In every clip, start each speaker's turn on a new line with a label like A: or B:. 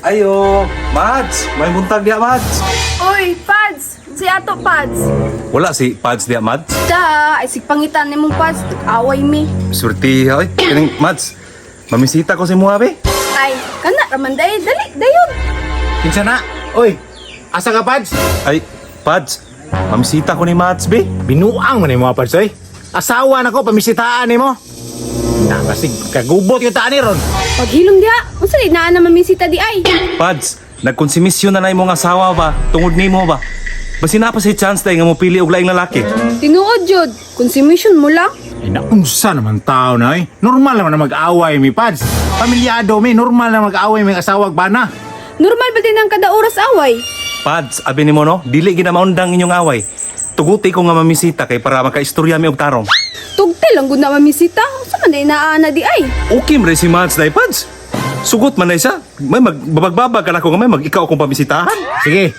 A: Ayo, Mads, may buntag dia, Mads.
B: Oy, Pads! Si ato, Pads!
A: Wala si Pads dia, Mads.
B: Da, ay sigpangitan ni mong Pads, away mi.
A: Surti, oy. Kining Mads, mamisita ko si Mua, be.
B: Ay, kana raman dali, dayon.
C: Kinsa na? Oy, asa ka, Pads?
A: Ay, Pads, mamisita ko ni Mads, be.
C: Binuang man mo, Pads, oy. Asawa na ko, pamisitaan ni mo. Nakasig, kagubot yung taan ni Ron.
B: Paghilom diha, unsa di naa na mamisita di ay?
A: Pads, nagkonsumisyon na imong asawa ba? Tungod nimo ba? Basi na pa si chance tayo nga mo pili og laing lalaki.
B: Tinuod jud, consumption mo lang.
C: Ay, naunsa naman tao na, oy. Normal naman na mag-away mi, Pads. Pamilyado mi, normal na mag-away mi asawag bana.
B: Normal ba din ang kada oras away?
A: Pads, abi nimo no, dili gid na maundang inyong away. Tuguti ko nga mamisita kay para makaistorya mi og tarong.
B: Tugtel lang gud na mamisita, unsa man di naa na di ay?
A: Okay man rin si Mads dai, Pads. Sugot man na siya. May magbabagbag ka na ko nga may mag-ikaw akong pamisitahan.
C: Sige,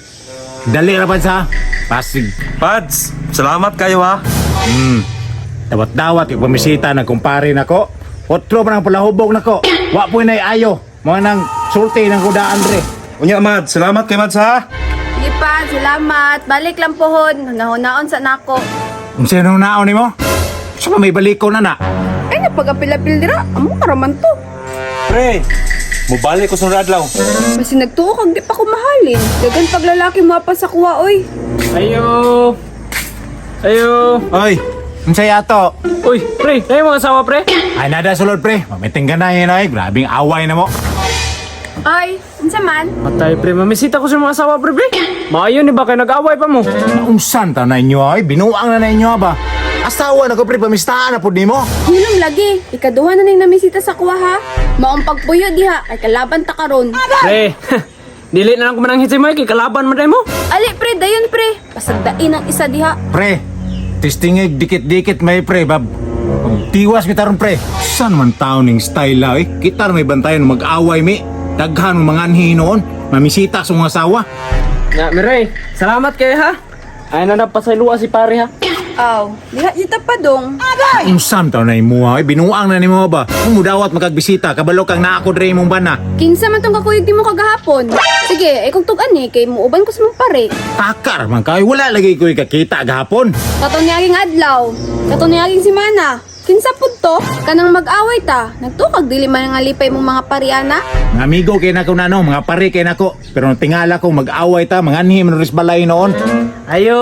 C: dali ra, Pads, ha. Pasig.
A: Pads, salamat kayo ha.
C: Dawat-dawat yung pamisita na kumpare na ko. Otro pa ng palahubog na ko. Wa po na ayo. Mga nang sulti ng kuda, Andre.
A: Unya, Mads, salamat kay Mads ha.
B: Sige pa, salamat. Balik lang pohon, nahunaon sa nako.
C: Kung sino naon ni mo? Sa may baliko na na.
B: Ay napagapil-apil dira, amo karaman to.
A: Pre, mubalik ko sa adlaw.
B: Basi nagtuo kag di pa ko mahalin. Dagan paglalaki mo pa sa kuwa oy.
D: Ayo! Ayo!
C: Oy, unsay ato?
D: Uy, pre, tayo mga asawa, pre.
C: Ay, nada sulod, pre. Mamiting ka na yun, ay. Grabing away na mo.
B: Ay, unsa man?
D: Matay, pre. Mamisita ko sa mga asawa, pre. Maayon, ni ba kayo nag-away pa mo?
C: Naunsan ta na inyo, ay. Binuang na inyo, ba? Asawa na ko, pre. Pamistaan na po ni mo.
B: Hilom lagi, ikaduha na ning namisita sa kuwa ha. Maong pagpuyo diha ay kalaban ta karon.
D: Pre, dili na lang kumanang hitsi mo, kay kalaban mo tayo mo.
B: Ali pre, dayon pre. Pasagdain ang isa diha.
C: Pre, testingig dikit-dikit may pre, bab. Tiwas kita ron, pre. San man tao ning style, ay. Kita na may bantayan mag-away, mi. Daghan ng mga anhi noon. Mamisita sa mga asawa.
D: Nga, Miray, salamat kayo, ha? Ay na napasayluwa si pare, ha?
B: Aw, diha kita pa dong.
C: Unsan tao na imo, ay. Binuang na ni mo, ba? Kung mudawat makagbisita, kabalo kang naako dre mong bana.
B: Kinsa man tong kakuyog di mo kagahapon. Sige, ay kung tugan ni kay muuban ko sa mong pare.
C: Takar man kayo, wala lagi ko ikakita gahapon.
B: Katon niaging adlaw. Katon niaging simana. Kinsa pud to? Kanang mag-away ta. Nagtukag dili man nga lipay mong mga pariana.
C: Mga amigo kay nako nano, mga pare kay nako. Pero nung tingala ko mag-away ta, mga anhi man ris balay noon.
D: Ayo!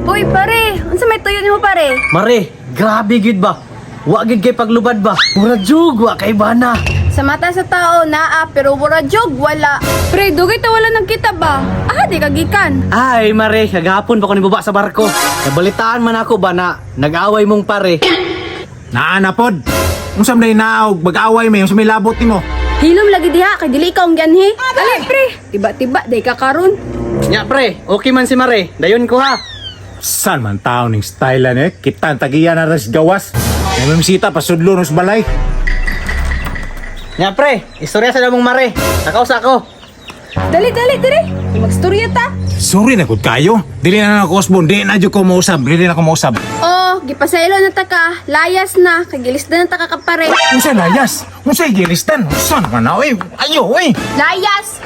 B: Uy, pare, unsa may tuyo nimo pare?
D: Mare, grabe gid ba? Wa gid kay paglubad ba? Pura jug, wa kay bana.
B: Sa mata sa tao naa pero wala jog wala. Pre, dugay ta wala nagkita ba? Ah, di kagikan.
D: Ay, Mare, kagahapon pa ko ni baba sa barko. Nabalitaan man ako ba na nag-away mong pare.
C: Naana pod. Unsam na inaog, mag-away may unsam may labot nimo.
B: Hilom lagi diha kay dili ka ang ganhi. Ali, pre, tiba-tiba day ka karon.
D: Nya, pre, okay man si Mare. Dayon ko, ha?
C: San man tao ning style ni, kita tagiya na ras gawas. May mamisita pasudlo nos balay.
D: Nya, pre, istorya sa damong Mare. Nakausa ko.
B: Dali, dire. Magstorya ta.
C: Sorry na gud kayo. Dili na ako osbon, di na jud ko mausab, dili na ko mausab.
B: Oh, gipasaylo na ta ka. Layas na, kay gilisdan na ta ka kapare.
C: Unsa layas? Unsa gilistan? Unsa naman na oy? Ayo oy.
B: Layas!